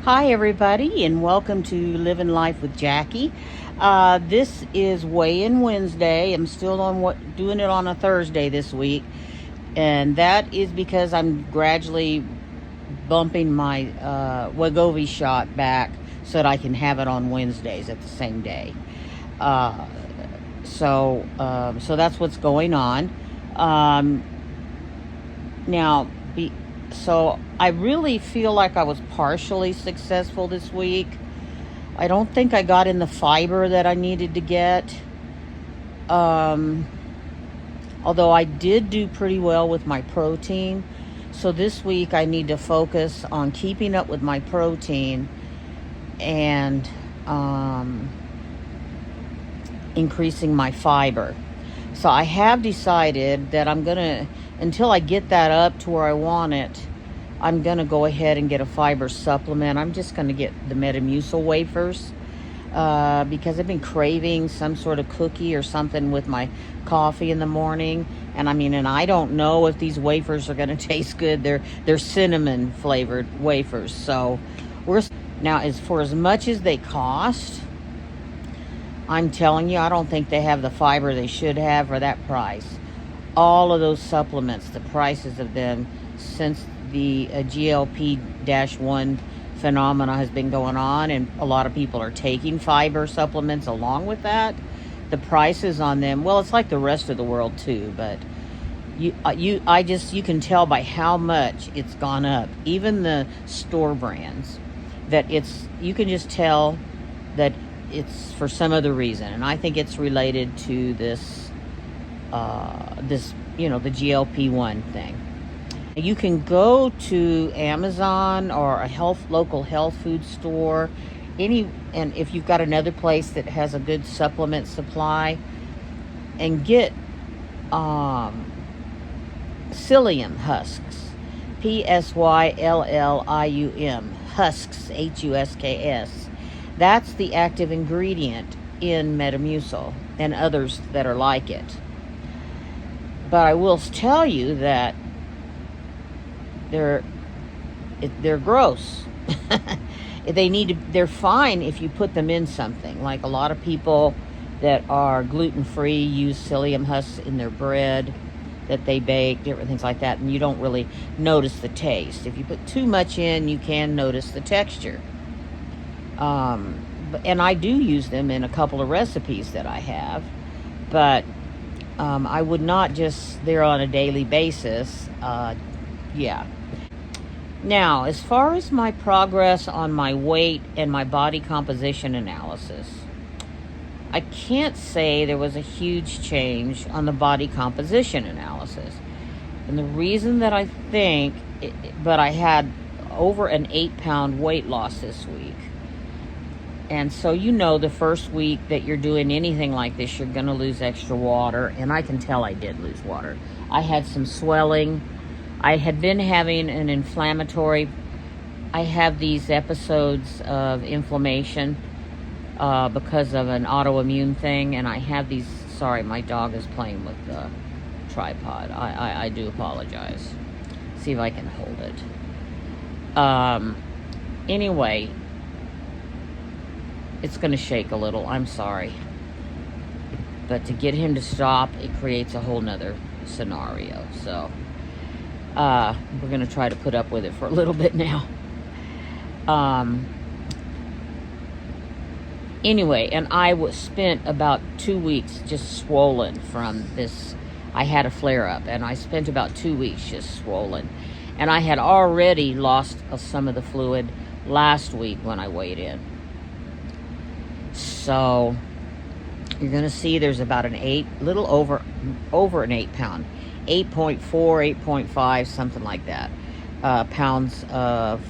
Hi, everybody, and welcome to Living Life with Jackie. This is Weigh-In Wednesday. I'm still doing it on a Thursday this week, and that is because I'm gradually bumping my Wegovy shot back so that I can have it on Wednesdays at the same day. So that's what's going on. Now, so I really feel like I was partially successful this week. I don't think I got in the fiber that I needed to get. Although I did do pretty well with my protein. So this week I need to focus on keeping up with my protein and increasing my fiber. So I have decided that I'm going to, until I get that up to where I want it, I'm going to go ahead and get a fiber supplement. I'm just going to get the Metamucil wafers because I've been craving some sort of cookie or something with my coffee in the morning. And I don't know if these wafers are going to taste good. They're cinnamon flavored wafers. So now, as much as they cost, I'm telling you, I don't think they have the fiber they should have for that price. All of those supplements, the prices of them since the GLP-1 phenomena has been going on, and a lot of people are taking fiber supplements along with that. The prices on them, well, it's like the rest of the world too, but you can tell by how much it's gone up. Even the store brands, you can just tell that it's for some other reason, and I think it's related to this the GLP-1 thing. You can go to Amazon or a local health food store, and if you've got another place that has a good supplement supply, and get psyllium husks, PSYLLIUM husks, HUSKS. That's the active ingredient in Metamucil and others that are like it. But I will tell you that they're gross. They're fine if you put them in something. Like a lot of people that are gluten-free use psyllium husks in their bread that they bake, different things like that, and you don't really notice the taste. If you put too much in, you can notice the texture. And I do use them in a couple of recipes that I have, but I would not just there on a daily basis. Now, as far as my progress on my weight and my body composition analysis, I can't say there was a huge change on the body composition analysis. And the reason that I think, but I had over an 8-pound weight loss this week. And so the first week that you're doing anything like this, you're going to lose extra water. And I can tell I did lose water. I had some swelling. I had been having an inflammatory. I have these episodes of inflammation because of an autoimmune thing. And I have these, sorry, my dog is playing with the tripod. I do apologize. See if I can hold it. Anyway, it's going to shake a little. I'm sorry. But to get him to stop, it creates a whole nother scenario. So we're going to try to put up with it for a little bit now. Anyway, and I spent about 2 weeks just swollen from this. I had a flare-up, and I spent about 2 weeks just swollen. And I had already lost some of the fluid last week when I weighed in. So you're going to see there's about little over an 8-pound, 8.4, 8.5, something like that, pounds of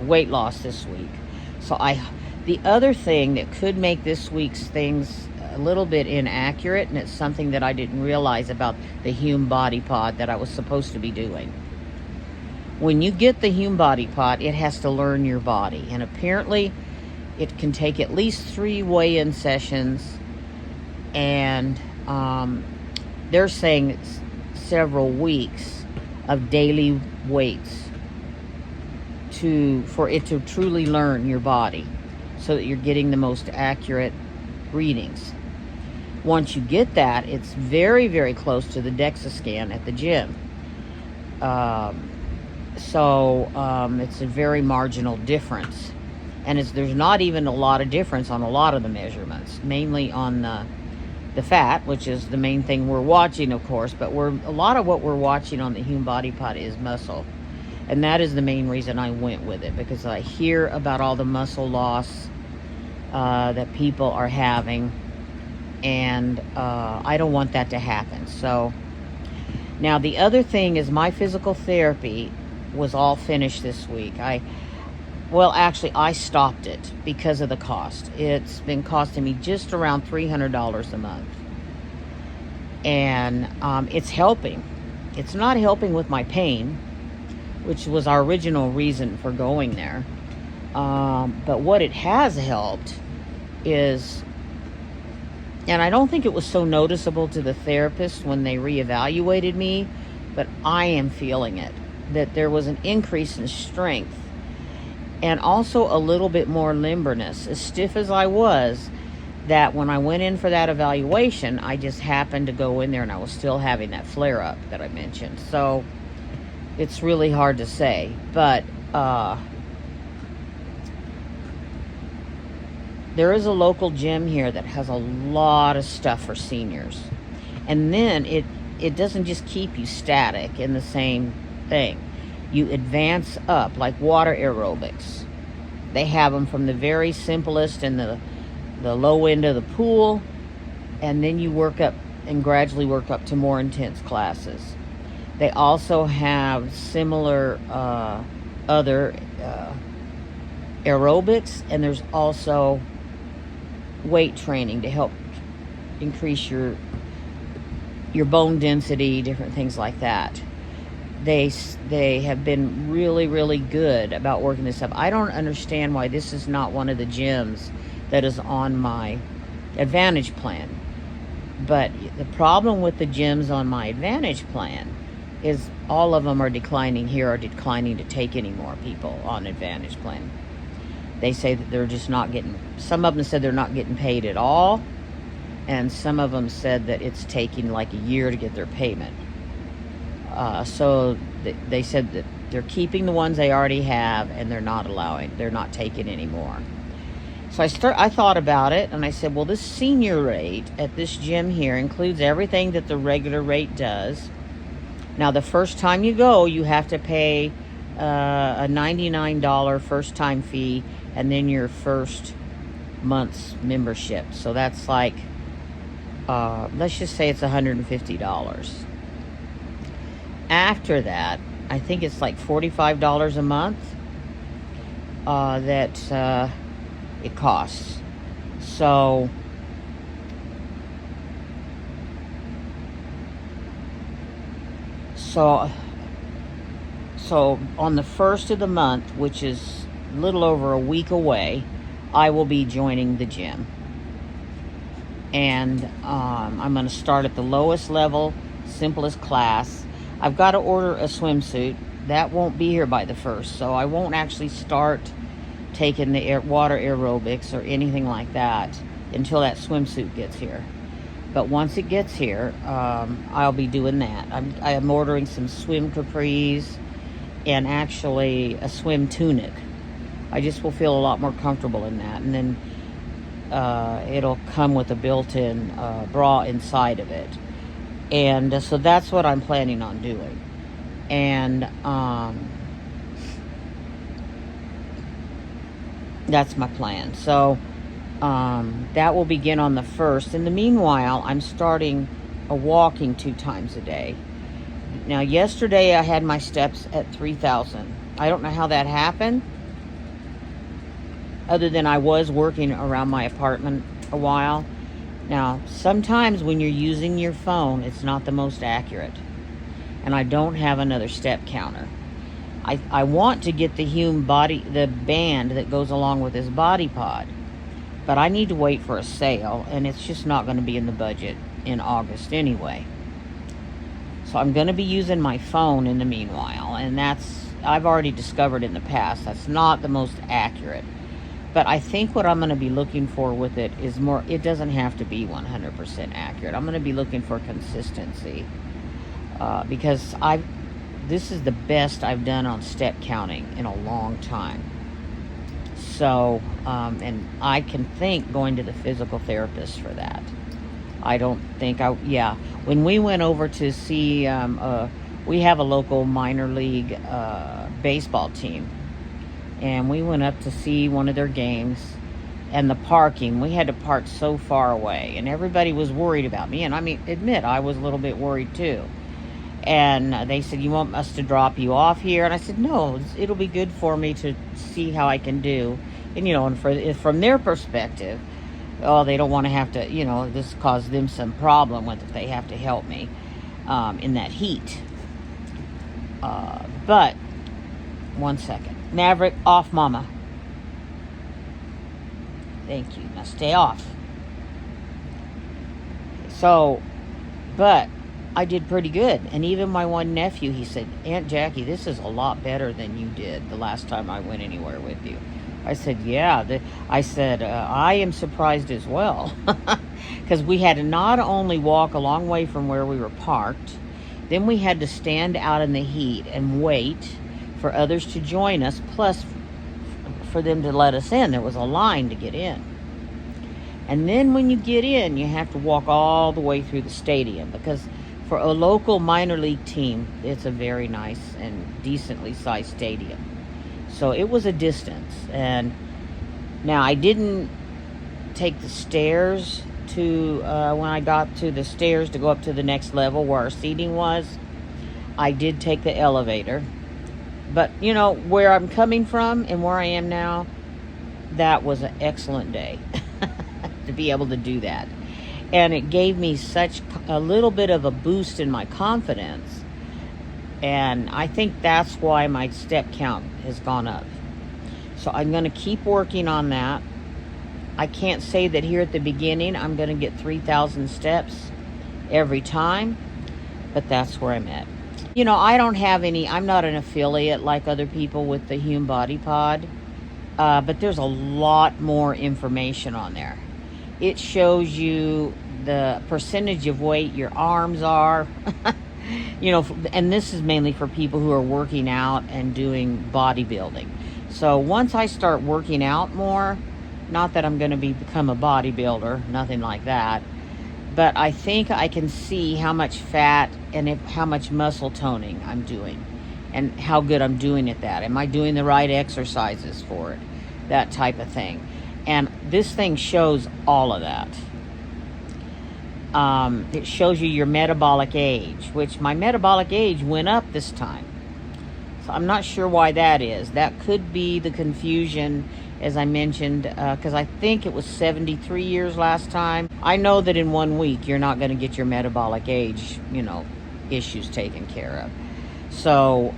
weight loss this week. So the other thing that could make this week's things a little bit inaccurate, and it's something that I didn't realize about the Hume Body Pod that I was supposed to be doing. When you get the Hume Body Pod, it has to learn your body, and apparently it can take at least 3 weigh-in sessions, and they're saying it's several weeks of daily weights for it to truly learn your body so that you're getting the most accurate readings. Once you get that, it's very, very close to the DEXA scan at the gym. It's a very marginal difference. And there's not even a lot of difference on a lot of the measurements, mainly on the fat, which is the main thing we're watching, of course, but a lot of what we're watching on the Hume Body Pod is muscle. And that is the main reason I went with it, because I hear about all the muscle loss that people are having, and I don't want that to happen. So now the other thing is my physical therapy was all finished this week. I stopped it because of the cost. It's been costing me just around $300 a month. And it's helping. It's not helping with my pain, which was our original reason for going there. But what it has helped is, and I don't think it was so noticeable to the therapist when they reevaluated me, but I am feeling it, that there was an increase in strength and also a little bit more limberness. As stiff as I was, that when I went in for that evaluation, I just happened to go in there and I was still having that flare-up that I mentioned. So it's really hard to say, but there is a local gym here that has a lot of stuff for seniors. And then it doesn't just keep you static in the same thing. You advance up, like water aerobics. They have them from the very simplest in the low end of the pool, and then you work up and gradually work up to more intense classes. They also have similar other aerobics, and there's also weight training to help increase your bone density, different things like that. They have been really, really good about working this up. I don't understand why this is not one of the gyms that is on my Advantage plan. But the problem with the gyms on my Advantage plan is all of them are declining to take any more people on Advantage plan. They say that they're just not getting, some of them said they're not getting paid at all, and some of them said that it's taking like a year to get their payment. So they said that they're keeping the ones they already have, and they're not taking any more. So I thought about it, and I said, well, this senior rate at this gym here includes everything that the regular rate does. Now, the first time you go, you have to pay a $99 first time fee, and then your first month's membership. So that's like, let's just say it's $150. After that, I think it's like $45 a month that it costs. So on the first of the month, which is a little over a week away, I will be joining the gym. And I'm going to start at the lowest level, simplest class. I've got to order a swimsuit. That won't be here by the 1st, so I won't actually start taking the water aerobics or anything like that until that swimsuit gets here. But once it gets here, I'll be doing that. I am ordering some swim capris and actually a swim tunic. I just will feel a lot more comfortable in that. And then it'll come with a built-in bra inside of it. And so that's what I'm planning on doing. And that's my plan. So that will begin on the 1st. In the meanwhile, I'm starting a walking 2 times a day. Now, yesterday I had my steps at 3,000. I don't know how that happened, other than I was working around my apartment a while. Now, sometimes when you're using your phone, it's not the most accurate. And I don't have another step counter. I want to get the Hume the band that goes along with this body pod. But I need to wait for a sale, and it's just not going to be in the budget in August anyway. So I'm going to be using my phone in the meanwhile, and that's I've already discovered in the past that's not the most accurate. But I think what I'm going to be looking for with it is more, it doesn't have to be 100% accurate. I'm going to be looking for consistency, because this is the best I've done on step counting in a long time. So, and I can thank going to the physical therapist for that. I don't think when we went over to see, we have a local minor league baseball team, and we went up to see one of their games, and the parking, we had to park so far away, and everybody was worried about me, and admit I was a little bit worried too. And they said, you want us to drop you off here? And I said, no, it'll be good for me to see how I can do. And, and from their perspective, they don't want to have to, this caused them some problem with if they have to help me in that heat. But, 1 second. Maverick, off, mama. Thank you. Now stay off. So, but I did pretty good. And even my one nephew, he said, Aunt Jackie, this is a lot better than you did the last time I went anywhere with you. I said, yeah. I am surprised as well. Because we had to not only walk a long way from where we were parked, then we had to stand out in the heat and wait for others to join us, plus for them to let us in. There was a line to get in. And then when you get in, you have to walk all the way through the stadium, because for a local minor league team, it's a very nice and decently sized stadium. So it was a distance. And now I didn't take the stairs to, when I got to the stairs to go up to the next level where our seating was, I did take the elevator. But, where I'm coming from and where I am now, that was an excellent day to be able to do that. And it gave me such a little bit of a boost in my confidence. And I think that's why my step count has gone up. So I'm going to keep working on that. I can't say that here at the beginning I'm going to get 3,000 steps every time, but that's where I'm at. I don't have I'm not an affiliate like other people with the Hume Body Pod, but there's a lot more information on there. It shows you the percentage of weight your arms are, and this is mainly for people who are working out and doing bodybuilding. So once I start working out more, not that I'm going to become a bodybuilder, nothing like that, but I think I can see how much fat and how much muscle toning I'm doing and how good I'm doing at that. Am I doing the right exercises for it? That type of thing. And this thing shows all of that. It shows you your metabolic age, which my metabolic age went up this time. So I'm not sure why that is. That could be the confusion, as I mentioned, because I think it was 73 years last time. I know that in 1 week you're not going to get your metabolic age, issues taken care of. So,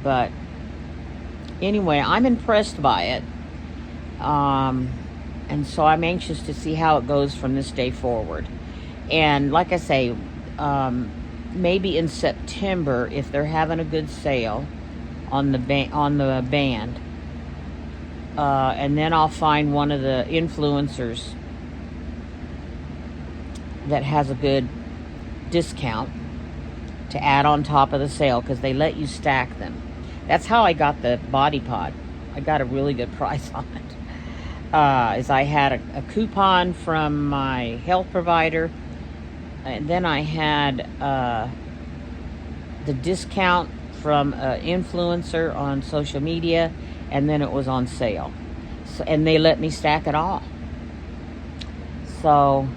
but anyway, I'm impressed by it. And so I'm anxious to see how it goes from this day forward. And like I say, maybe in September, if they're having a good sale on the band, and then I'll find one of the influencers that has a good discount to add on top of the sale, because they let you stack them. That's how I got the Body Pod. I got a really good price on it. Is I had a coupon from my health provider, and then I had the discount from an influencer on social media, and then it was on sale. So, and they let me stack it all. So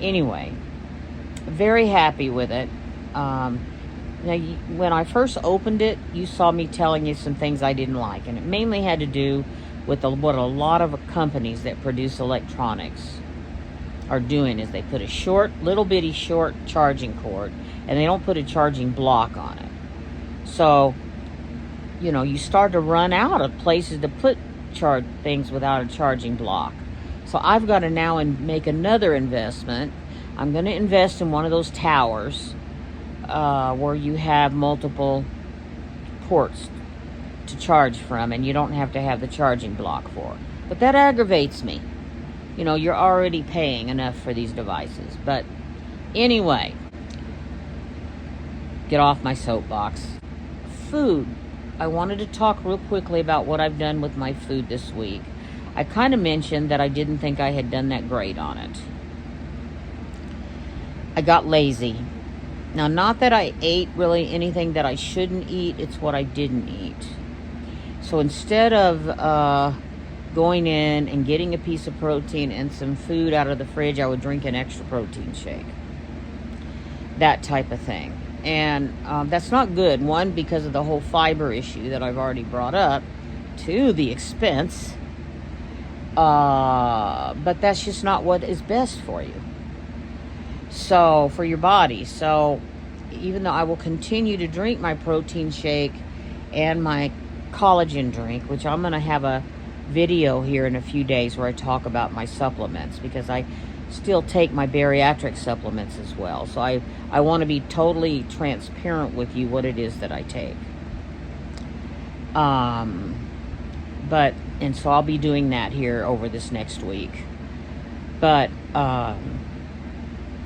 anyway, very happy with it. Now, when I first opened it, you saw me telling you some things I didn't like, and it mainly had to do with what a lot of companies that produce electronics are doing is they put a little bitty short charging cord, and they don't put a charging block on it. So, you start to run out of places to put charge things without a charging block. So I've got to now make another investment. I'm going to invest in one of those towers where you have multiple ports to charge from, and you don't have to have the charging block for. But that aggravates me. You know, you're already paying enough for these devices. But anyway, get off my soapbox. Food. I wanted to talk real quickly about what I've done with my food this week. I kind of mentioned that I didn't think I had done that great on it. I got lazy. Now, not that I ate really anything that I shouldn't eat, it's what I didn't eat. So instead of going in and getting a piece of protein and some food out of the fridge, I would drink an extra protein shake. That type of thing. And that's not good. One, because of the whole fiber issue that I've already brought up. Two, the expense. But that's just not what is best for you. So, for your body. So, even though I will continue to drink my protein shake and my collagen drink, which I'm going to have a video here in a few days where I talk about my supplements, because I still take my bariatric supplements as well. So I want to be totally transparent with you what it is that I take. And so I'll be doing that here over this next week. But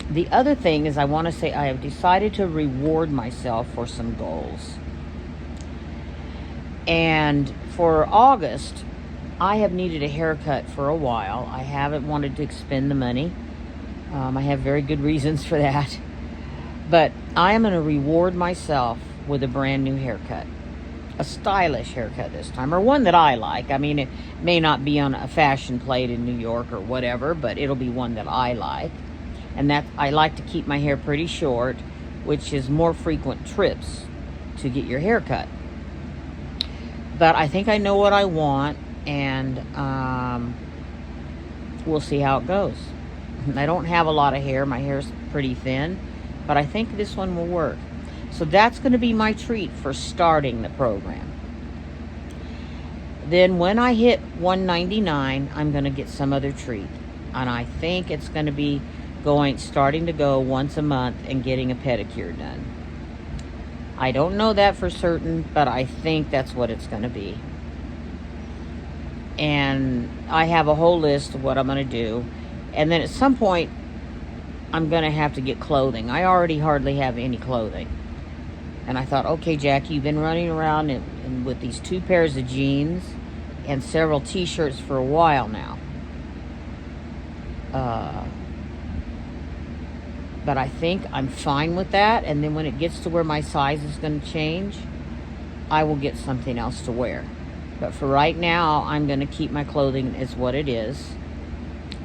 the other thing is, I want to say I have decided to reward myself for some goals. And for August, I have needed a haircut for a while. I haven't wanted to expend the money. I have very good reasons for that. But I am going to reward myself with a brand new haircut. A stylish haircut this time, or one that I like. I mean, it may not be on a fashion plate in New York or whatever, but it'll be one that I like. And that I like to keep my hair pretty short, which is more frequent trips to get your hair cut. But I think I know what I want, and we'll see how it goes. I don't have a lot of hair. My hair's pretty thin, but I think this one will work. So that's going to be my treat for starting the program. Then when I hit $199, I'm going to get some other treat. And I think it's going to be starting to go once a month and getting a pedicure done. I don't know that for certain, but I think that's what it's going to be. And I have a whole list of what I'm going to do. And then at some point, I'm going to have to get clothing. I already hardly have any clothing. And I thought, okay, Jackie, you've been running around with these 2 pairs of jeans and several t-shirts for a while now. But I think I'm fine with that. And then when it gets to where my size is going to change, I will get something else to wear. But for right now, I'm going to keep my clothing as what it is.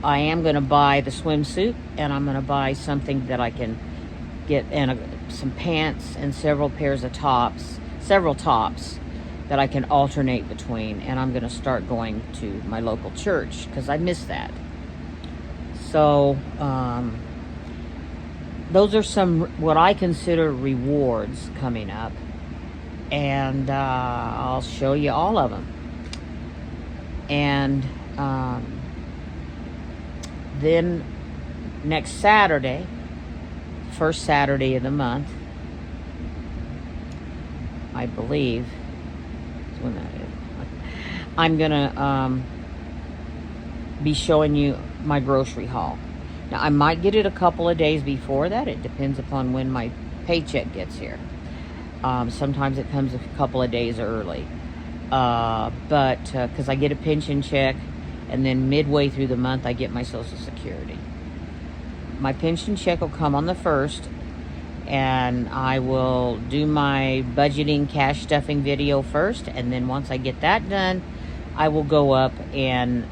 I am going to buy the swimsuit, and I'm going to buy something that I can get, and some pants and several pairs of tops, several tops that I can alternate between. And I'm going to start going to my local church because I miss that. So, those are some what I consider rewards coming up, and I'll show you all of them. And then next Saturday, first Saturday of the month, I believe, is when that is, I'm gonna be showing you my grocery haul. Now, I might get it a couple of days before that. It depends upon when my paycheck gets here. Sometimes it comes a couple of days early. But because I get a pension check, and then midway through the month, I get my Social Security. My pension check will come on the 1st, and I will do my budgeting cash stuffing video first. And then once I get that done, I will go up and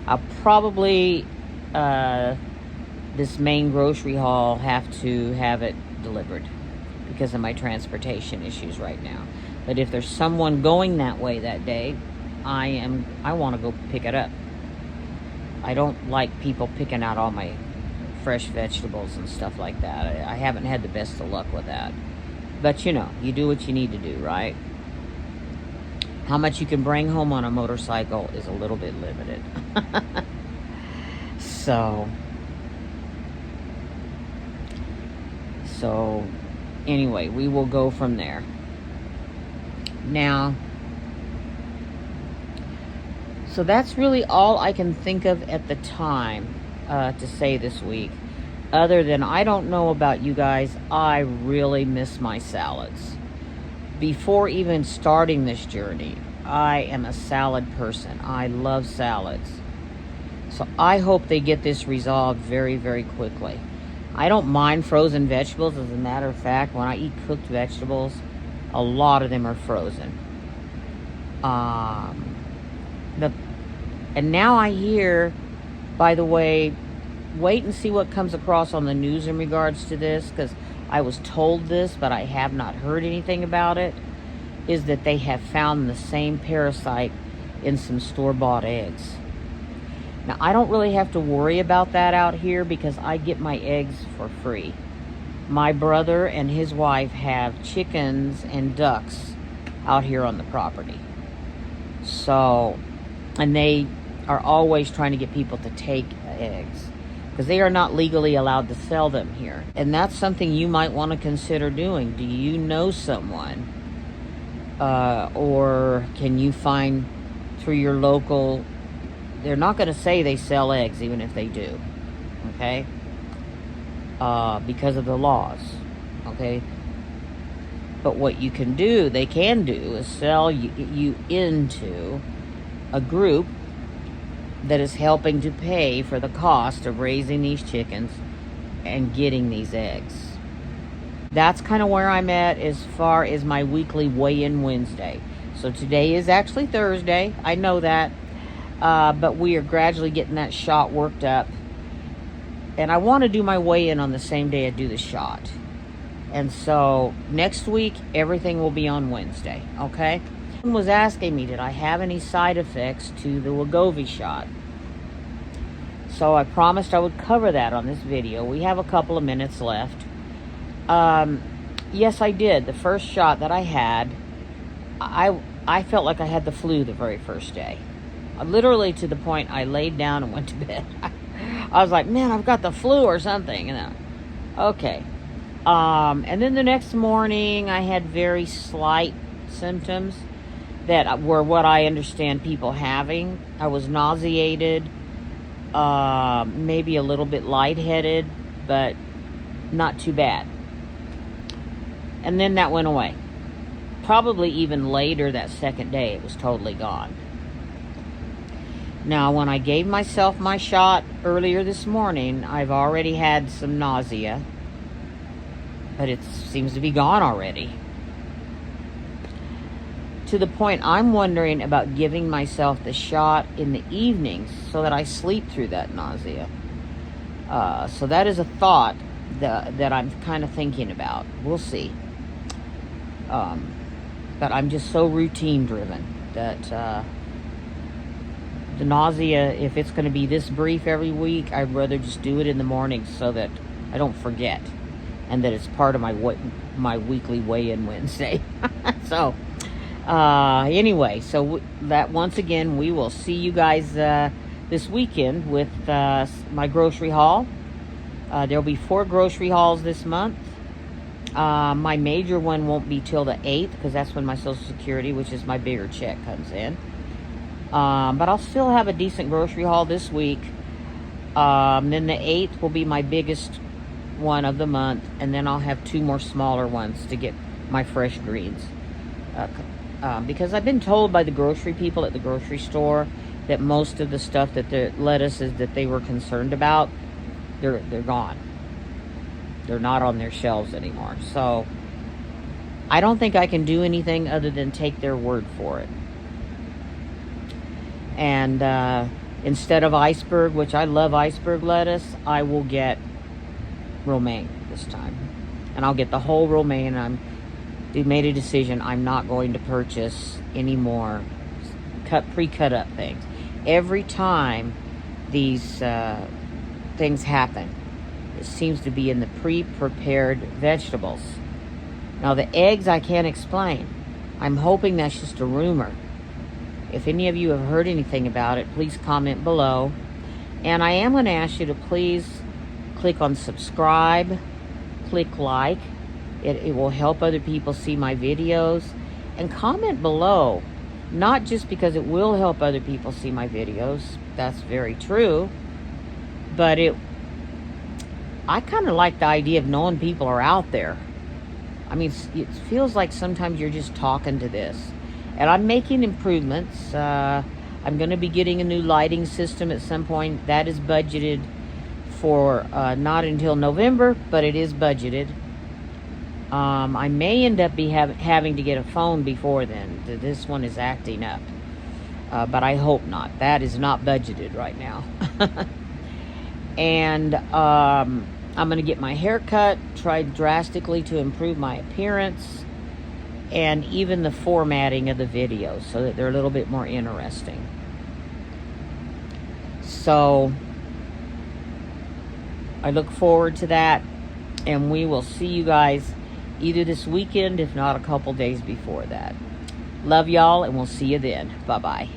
I'll probably... this main grocery haul have to have it delivered because of my transportation issues right now. But if there's someone going that way that day, I want to go pick it up. I don't like people picking out all my fresh vegetables and stuff like that. I haven't had the best of luck with that. But you know, you do what you need to do, right? How much you can bring home on a motorcycle is a little bit limited. So anyway, we will go from there. Now, so that's really all I can think of at the time to say this week. Other than, I don't know about you guys, I really miss my salads. Before even starting this journey, I am a salad person. I love salads. So I hope they get this resolved very, very quickly. I don't mind frozen vegetables. As a matter of fact, when I eat cooked vegetables, a lot of them are frozen. And now I hear, by the way, wait and see what comes across on the news in regards to this, because I was told this, but I have not heard anything about it, is that they have found the same parasite in some store-bought eggs. Now, I don't really have to worry about that out here because I get my eggs for free. My brother and his wife have chickens and ducks out here on the property. So, and they are always trying to get people to take eggs because they are not legally allowed to sell them here. And that's something you might want to consider doing. Do you know someone? Or can you find through your local... They're not going to say they sell eggs, even if they do, okay? Because of the laws, okay? But what you can do, they can do, is sell you into a group that is helping to pay for the cost of raising these chickens and getting these eggs. That's kind of where I'm at as far as my weekly weigh-in Wednesday. So today is actually Thursday. I know that. But we are gradually getting that shot worked up. And I want to do my weigh-in on the same day I do the shot. And so next week, everything will be on Wednesday, okay? Someone was asking me, did I have any side effects to the Wegovy shot? So I promised I would cover that on this video. We have a couple of minutes left. Yes, I did. The first shot that I had, I felt like I had the flu the very first day. Literally to the point I laid down and went to bed. I was like, man, I've got the flu or something. And then, okay. And then the next morning I had very slight symptoms that were what I understand people having. I was nauseated, maybe a little bit lightheaded, but not too bad. And then that went away. Probably even later that second day, it was totally gone. Now, when I gave myself my shot earlier this morning, I've already had some nausea, but it seems to be gone already. To the point I'm wondering about giving myself the shot in the evenings so that I sleep through that nausea. So that is a thought that I'm kind of thinking about. We'll see. But I'm just so routine driven that... the nausea, if it's going to be this brief every week, I'd rather just do it in the morning so that I don't forget and that it's part of my weekly weigh-in Wednesday. So, anyway, so that once again, we will see you guys this weekend with my grocery haul. There'll be 4 grocery hauls this month. My major one won't be till the 8th because that's when my Social Security, which is my bigger check, comes in. But I'll still have a decent grocery haul this week. Then the 8th will be my biggest one of the month. And then I'll have 2 more smaller ones to get my fresh greens. Because I've been told by the grocery people at the grocery store that most of the stuff that the lettuces that they were concerned about, they're gone. They're not on their shelves anymore. So I don't think I can do anything other than take their word for it. And instead of iceberg, which I love iceberg lettuce, I will get romaine this time. And I'll get the whole romaine. I made a decision. I'm not going to purchase any more pre-cut up things. Every time these things happen, it seems to be in the pre-prepared vegetables. Now the eggs I can't explain. I'm hoping that's just a rumor. If any of you have heard anything about it, please comment below. And I am going to ask you to please click on subscribe, click like. It will help other people see my videos. And comment below, not just because it will help other people see my videos, that's very true, but I kind of like the idea of knowing people are out there. I mean, it feels like sometimes you're just talking to this. And I'm making improvements. I'm going to be getting a new lighting system at some point. That is budgeted for not until November, but it is budgeted. I may end up having to get a phone before then. This one is acting up. But I hope not. That is not budgeted right now. And I'm going to get my hair cut, try drastically to improve my appearance, and even the formatting of the videos so that they're a little bit more interesting. So I look forward to that, and we will see you guys either this weekend, if not a couple days before that. Love y'all, and we'll see you then. Bye-bye.